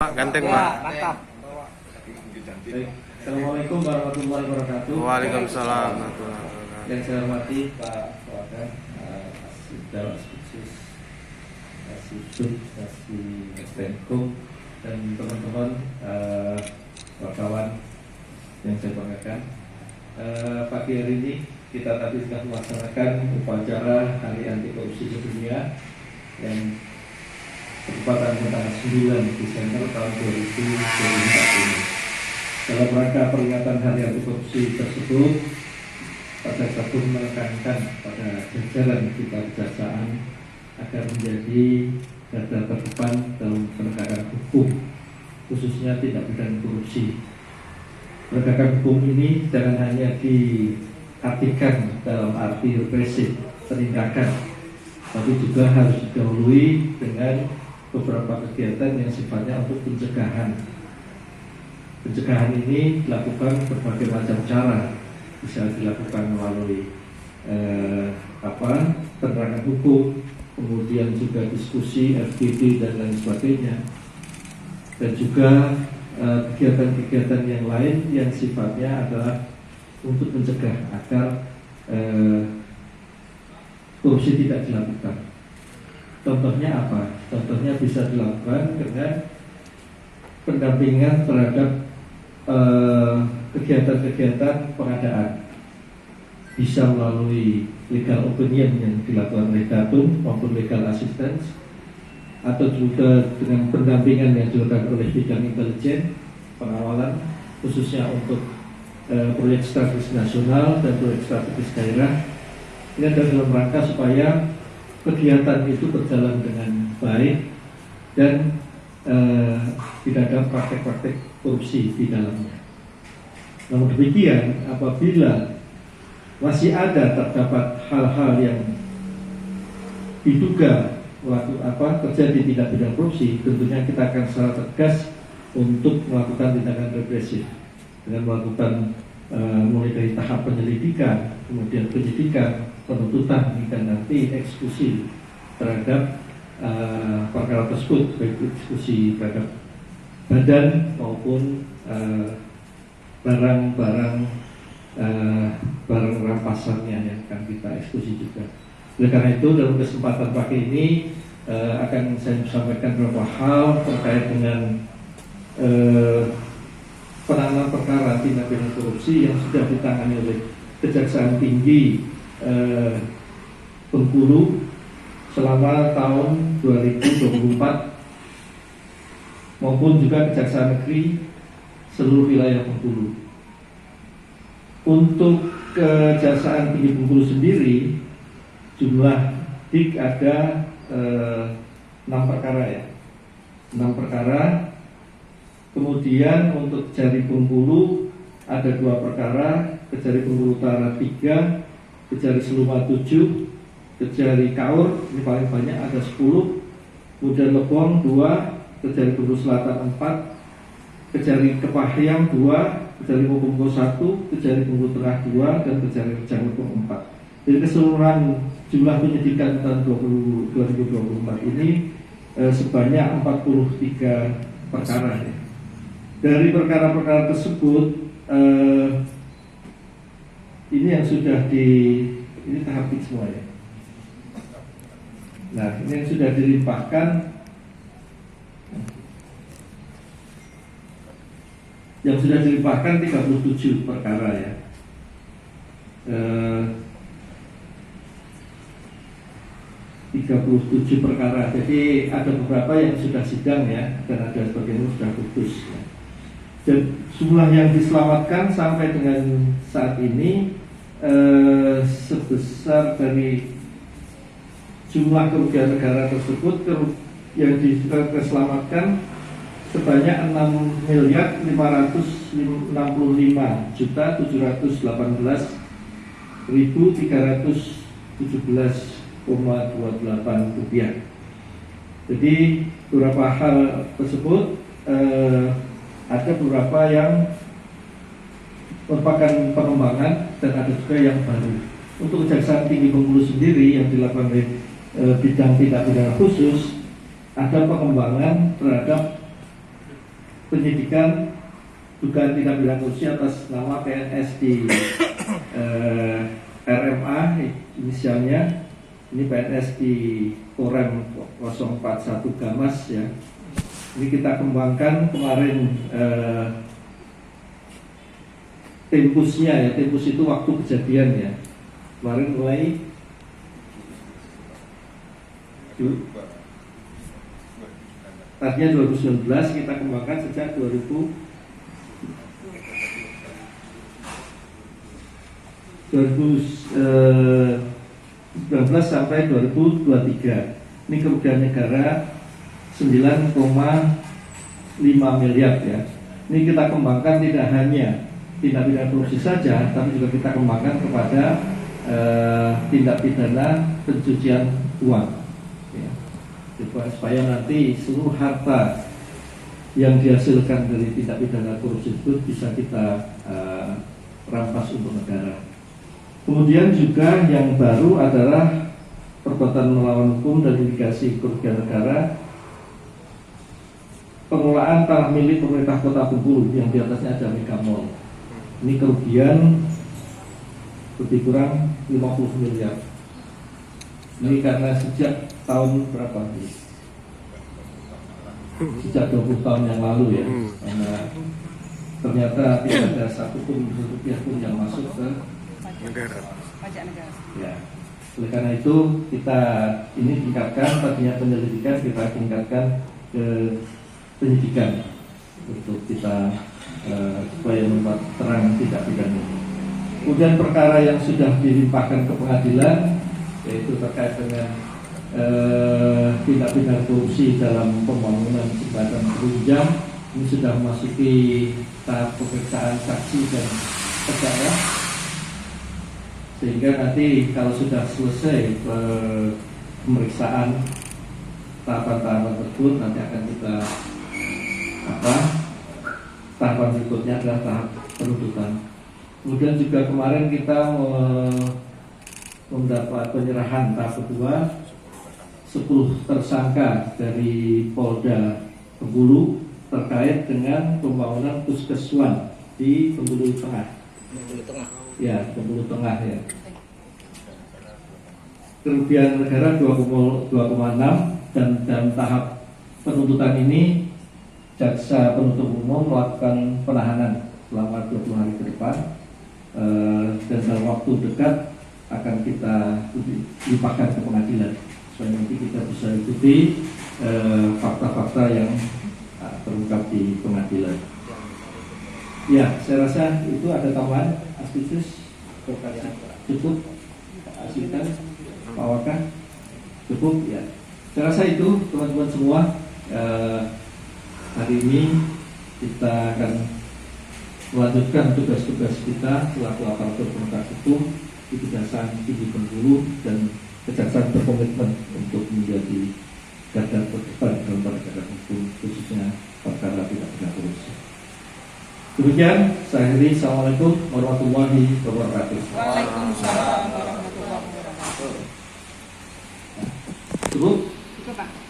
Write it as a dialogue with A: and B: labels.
A: Pak, ganteng Pak.
B: Mantap.
C: Assalamualaikum warahmatullahi wabarakatuh.
A: Waalaikumsalam warahmatullahi wabarakatuh.
C: Yang saya hormati Pak Wadah, Dalam Khusus Kasih Menkom dan teman-teman wartawan yang saya banggakan. Pagi hari ini kita tadi sudah melaksanakan upacara Hari Anti Korupsi Sedunia yang bertepatan tanggal 9 Desember tahun 2024 ini. Dalam rangka peringatan Hari Anti Korupsi tersebut, pada satu menekankan pada jajaran kita kejaksaan agar menjadi garda terdepan dalam penegakan hukum, khususnya tindak pidana korupsi. Penegakan hukum ini jangan hanya diartikan dalam arti represif, penindakan, tapi juga harus didahului dengan beberapa kegiatan yang sifatnya untuk pencegahan. Pencegahan ini dilakukan berbagai macam cara, bisa dilakukan melalui penerangan hukum, kemudian juga diskusi, FGD dan lain sebagainya, dan juga kegiatan-kegiatan yang lain yang sifatnya adalah untuk mencegah agar korupsi tidak dilakukan. Contohnya apa? Contohnya bisa dilakukan dengan pendampingan terhadap kegiatan-kegiatan pengadaan, bisa melalui legal opinion yang dilakukan oleh Datum maupun legal assistance, atau juga dengan pendampingan yang dilakukan oleh bidang intelijen, pengawalan khususnya untuk proyek strategis nasional dan proyek strategis daerah. Ini adalah dalam rangka supaya kegiatan itu berjalan dengan baik dan tidak ada praktek-praktek korupsi di dalamnya. Namun demikian, apabila masih ada terdapat hal-hal yang diduga terjadi tindak pidana korupsi, tentunya kita akan secara tegas untuk melakukan tindakan represif dengan melakukan mulai dari tahap penyelidikan, kemudian penyidikan, penuntutan, hingga nanti eksekusi terhadap perkara tersebut, baik eksekusi terhadap badan maupun barang rampasannya yang akan kita eksekusi juga. Oleh karena itu, dalam kesempatan pagi ini akan saya sampaikan beberapa hal terkait dengan penanganan perkara tindak pidana korupsi yang sudah ditangani oleh Kejaksaan Tinggi Bengkulu selama tahun 2024 maupun juga Kejaksaan Negeri seluruh wilayah Bengkulu. Untuk Kejaksaan Tinggi Bengkulu sendiri, jumlah dik ada 6 perkara ya, 6 perkara. Kemudian untuk Kejari Bengkulu ada 2 perkara, Kejari Bengkulu Utara 3, Kejari Seluma 7, Kejari Kaur ini paling banyak ada 10, kemudian Lebong 2, Kejari Bengkulu Selatan 4, Kejari Kepahyang 2, Kejari Bengkulu 1, Kejari Bengkulu Tengah 2, dan Kejari Rejang Lebong 4. Jadi keseluruhan jumlah penyidikan tahun 2024 ini sebanyak 43 perkara ya. Dari perkara-perkara tersebut ini yang sudah ini tahap semua ya. Nah, ini yang sudah dilimpahkan, yang sudah dilimpahkan 37 perkara ya. 37 perkara. Jadi ada beberapa yang sudah sidang ya, dan ada sebagian yang sudah putus ya. Dan jumlah yang diselamatkan sampai dengan saat ini sebesar dari jumlah kerugian negara tersebut yang diselamatkan sebanyak 6.055.317,28 rupiah. Jadi beberapa hal tersebut ada beberapa yang merupakan pengembangan dan ada juga yang baru. Untuk Kejaksaan Tinggi Bengkulu sendiri yang dilakukan oleh bidang tindak pidana khusus, ada pengembangan terhadap penyidikan dugaan tindak pidana korupsi atas nama PNS di RMA inisialnya. Ini PNS di Korem 041 Gamas ya. Ini kita kembangkan kemarin tempusnya ya. Tempus itu waktu kejadian ya. Kemarin mulai tadinya 2019, kita kembangkan sejak 2019 sampai 2023. Ini kerugian negara 9,5 miliar ya. Ini kita kembangkan tidak hanya tindak pidana korupsi saja, tapi juga kita kembangkan kepada tindak pidana pencucian uang ya. Supaya nanti seluruh harta yang dihasilkan dari tindak pidana korupsi itu bisa kita rampas untuk negara. Kemudian juga yang baru adalah perbuatan melawan hukum dan mitigasi kerugian negara, pengelolaan tanah milik pemerintah Kota Bengkulu yang di atasnya ada Megamall. Ini kerugian lebih kurang 50 miliar. Ini karena sejak tahun berapa? Sejak 20 tahun yang lalu ya. Karena ternyata tidak ada satupun rupiah pun yang masuk ke
A: negara.
B: Pajak negara.
C: Ya, oleh karena itu kita ini tingkatkan, tadinya penyelidikan kita tingkatkan ke penyidikan untuk kita supaya membuat terang tindak pidana. Kemudian perkara yang sudah dilimpahkan ke pengadilan yaitu terkait dengan tindak pidana korupsi dalam pembangunan jembatan penunjang, ini sudah memasuki tahap pemeriksaan saksi dan terdakwa. Sehingga nanti kalau sudah selesai pemeriksaan tahapan-tahapan tersebut, nanti akan kita tahapan berikutnya adalah tahap penuntutan. Kemudian juga kemarin kita mendapat penyerahan tahap kedua 10 tersangka dari Polda Bengkulu terkait dengan pembangunan puskeswan di Bengkulu Tengah. Ya, Bengkulu Tengah ya. Kerugian negara 2,6 dan dalam tahap penuntutan ini jaksa penuntut umum melakukan penahanan selama 20 hari ke depan dan dalam waktu dekat akan kita limpahkan ke pengadilan supaya nanti kita bisa ikuti fakta-fakta yang terungkap di pengadilan. Ya, saya rasa itu ada tambahan. Astitus, cukup, Asisten, Pak Waka, cukup ya. Saya rasa itu teman-teman semua. Hari ini kita akan melanjutkan tugas-tugas kita selaku aparatur penegak hukum di Kejaksaan Tinggi Bengkulu, dan Kejaksaan berkomitmen untuk menjadi garda terdepan dalam penegakan hukum khususnya perkara tindak pidana korupsi. Demikian, saya akhiri. Assalamualaikum warahmatullahi wabarakatuh.
B: Waalaikumsalam warahmatullahi wabarakatuh.
C: Cukup?
B: Cukup, Pak.